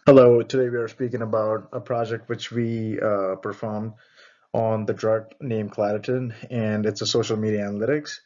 Hello, today we are speaking about a project which we performed on the drug named Claritin, and it's a social media analytics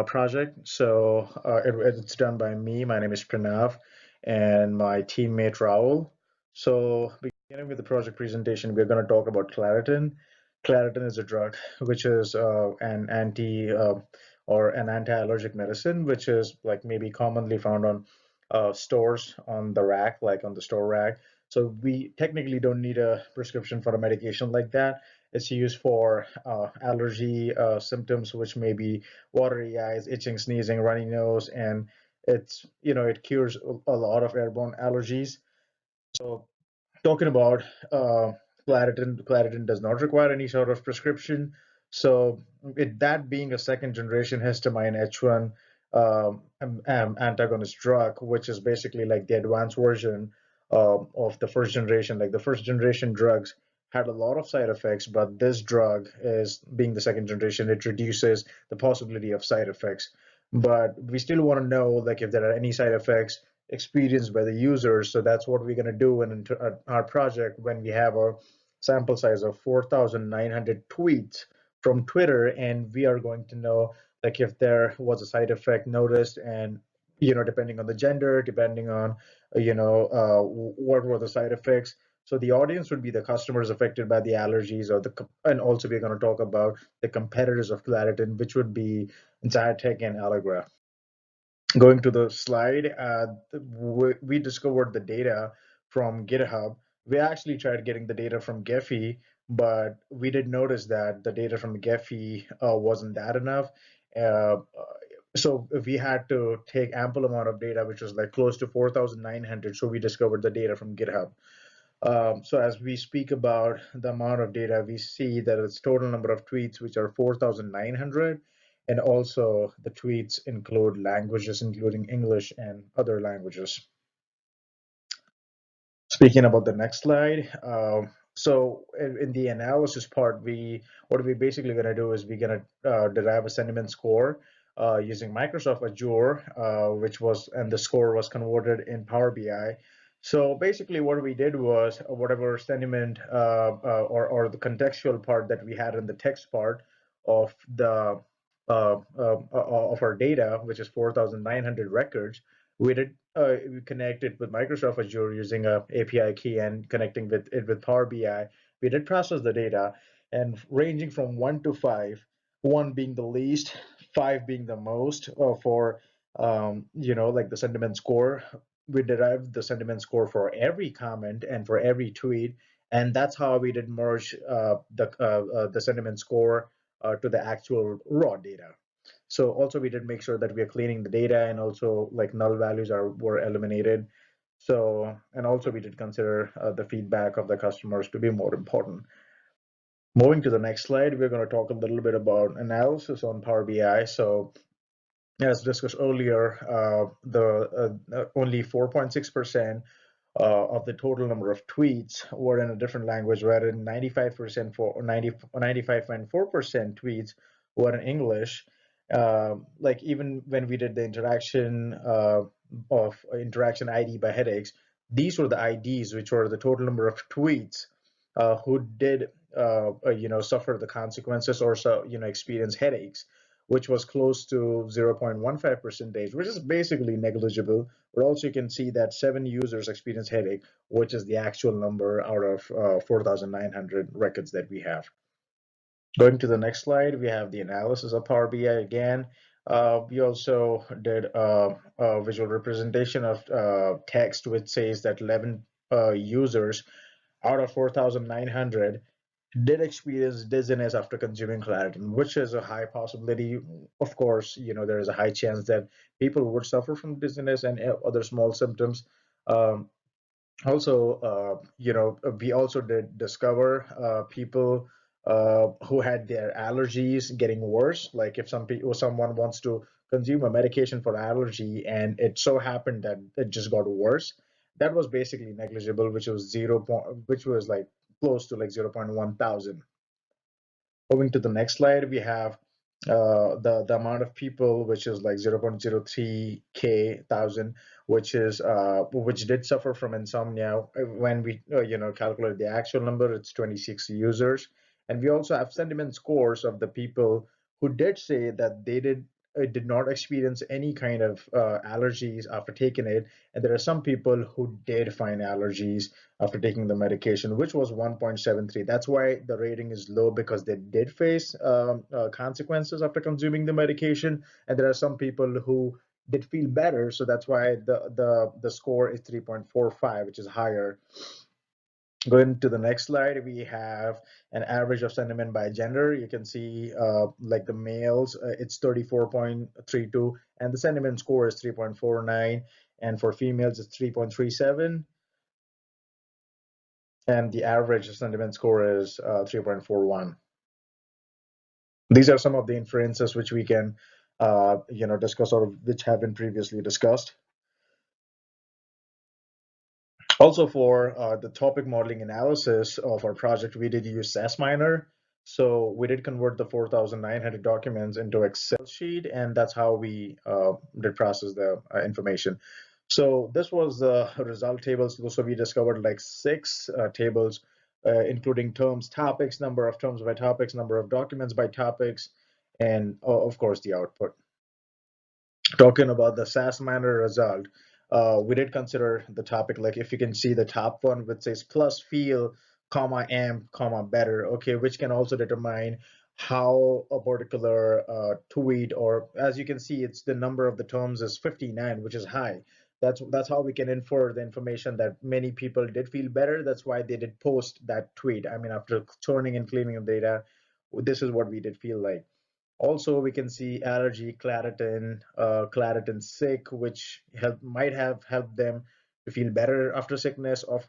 project. It's done by me. My name is Pranav, and my teammate Raul. So, beginning with the project presentation, we're going to talk about Claritin. Claritin is a drug which is an anti or an anti-allergic medicine, which is like maybe commonly found on stores on the rack, like on the store rack. So we technically don't need a prescription for a medication like that. It's used for allergy symptoms, which may be watery eyes, itching, sneezing, runny nose, and it cures a lot of airborne allergies. So talking about Claritin does not require any sort of prescription. So that being a second generation histamine H1 antagonist drug, which is basically like the advanced version of the first generation. Like the first generation drugs had a lot of side effects, but this drug is being the second generation, it reduces the possibility of side effects. But we still want to know like if there are any side effects experienced by the users. So that's what we're going to do in our project when we have a sample size of 4,900 tweets from Twitter, and we are going to know like if there was a side effect noticed, and depending on the gender, depending on what were the side effects. So the audience would be the customers affected by the allergies, and also we're going to talk about the competitors of Claritin, which would be Zytec and Allegra. Going to the slide, we discovered the data from GitHub. We actually tried getting the data from Gephi, but we did notice that the data from Gephi wasn't that enough. Uh, so we had to take ample amount of data, which was like close to 4,900. So we discovered the data from GitHub. So as we speak about the amount of data, we see that its total number of tweets, which are 4,900, and also the tweets include languages, including English and other languages. Speaking about the next slide, so in the analysis part, what we basically going to do is we're going to derive a sentiment score using Microsoft Azure, and the score was converted in Power BI. So basically, what we did was whatever sentiment or the contextual part that we had in the text part of the of our data, which is 4,900 records, we connected with Microsoft Azure using a API key and connecting with it with Power BI. We did process the data, and ranging from 1 to 5, 1 being the least, 5 being the most for like the sentiment score. We derived the sentiment score for every comment and for every tweet, and that's how we did merge the sentiment score to the actual raw data. So also we did make sure that we are cleaning the data, and also like null values were eliminated. So, and also we did consider the feedback of the customers to be more important. Moving to the next slide, we're going to talk a little bit about analysis on Power BI. So as discussed earlier, the only 4.6% of the total number of tweets were in a different language, wherein 95% for 95.4% tweets were in English. Like even when we did the interaction of interaction ID by headaches, these were the IDs, which were the total number of tweets who did suffer the consequences or experience headaches, which was close to 0.15 percentage, which is basically negligible. But also you can see that 7 users experience headache, which is the actual number out of 4,900 records that we have. Going to the next slide, we have the analysis of Power BI again. We also did a visual representation of text, which says that 11 users out of 4,900 did experience dizziness after consuming Claritin, which is a high possibility. Of course, there is a high chance that people would suffer from dizziness and other small symptoms. Um, Also, we also did discover people who had their allergies getting worse. Like if someone wants to consume a medication for allergy, and it so happened that it just got worse, that was basically negligible, which was like close to like 0.1 thousand. Moving to the next slide, we have the amount of people, which is like 0.03 k thousand, which did suffer from insomnia. When we calculate the actual number, it's 26 users. And we also have sentiment scores of the people who did say that they did not experience any kind of allergies after taking it, and there are some people who did find allergies after taking the medication, which was 1.73. That's why the rating is low, because they did face consequences after consuming the medication. And there are some people who did feel better, so that's why the score is 3.45, which is higher. Going to the next slide, we have an average of sentiment by gender. You can see like the males, it's 34.32, and the sentiment score is 3.49. And for females, it's 3.37, and the average sentiment score is 3.41. These are some of the inferences which we can discuss, or which have been previously discussed. Also, for the topic modeling analysis of our project, we did use SASMiner. So we did convert the 4,900 documents into Excel sheet, and that's how we did process the information. So this was the result tables. So we discovered like six tables, including terms, topics, number of terms by topics, number of documents by topics, and of course the output. Talking about the SAS minor result, we did consider the topic, like if you can see the top one, which says plus feel, comma, amp, comma, better, okay, which can also determine how a particular tweet, or as you can see, it's the number of the terms is 59, which is high. That's how we can infer the information that many people did feel better. That's why they did post that tweet. I mean, after turning and cleaning of data, this is what we did feel like. Also, we can see allergy, Claritin, Claritin sick, which might have helped them to feel better after sickness. Of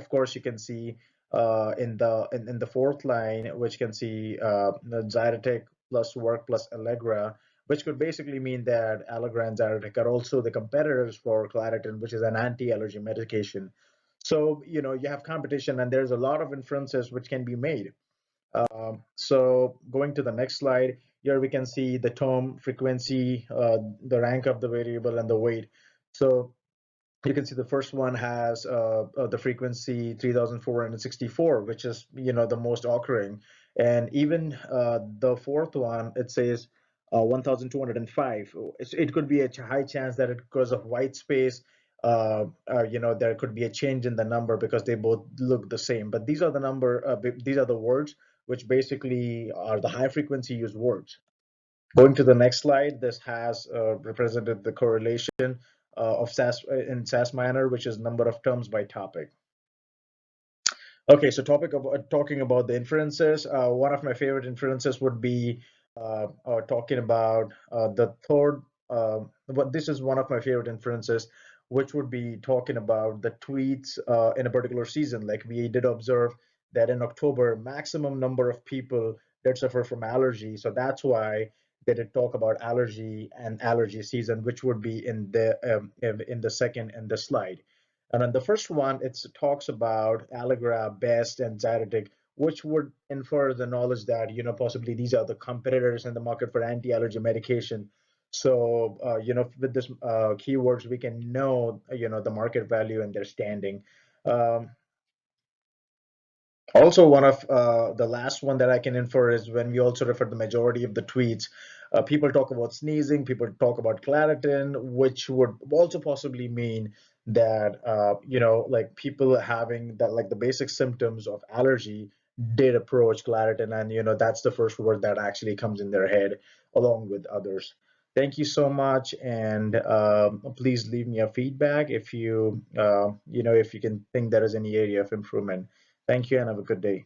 course, you can see in the fourth line, which can see the Zyretic plus work plus Allegra, which could basically mean that Allegra and Zyretic are also the competitors for Claritin, which is an anti-allergy medication. So, you have competition, and there's a lot of inferences which can be made. So going to the next slide, here we can see the term frequency, the rank of the variable, and the weight. So you can see the first one has the frequency 3,464, which is the most occurring, and even the fourth one, it says 1,205. It could be a high chance that because of white space, there could be a change in the number because they both look the same. But these are the number, these are the words which basically are the high frequency used words. Going to the next slide, this has represented the correlation of SAS in SAS manner, which is number of terms by topic. Okay, so talking about the inferences, one of my favorite inferences would be talking about the third. But this is one of my favorite inferences, which would be talking about the tweets in a particular season. Like we did observe that in October, maximum number of people that suffer from allergy. So that's why they did talk about allergy and allergy season, which would be in the second in the slide. And on the first one, it talks about Allegra, Best, and Zyretic, which would infer the knowledge that, possibly these are the competitors in the market for anti-allergy medication. So, with this keywords, we can know, the market value and their standing. Um, Also, one of the last one that I can infer is when we also refer the majority of the tweets, people talk about sneezing, people talk about Claritin, which would also possibly mean that like people having that, like the basic symptoms of allergy did approach Claritin, and that's the first word that actually comes in their head along with others. Thank you so much, and please leave me a feedback if you if you can think there is any area of improvement. Thank you and have a good day.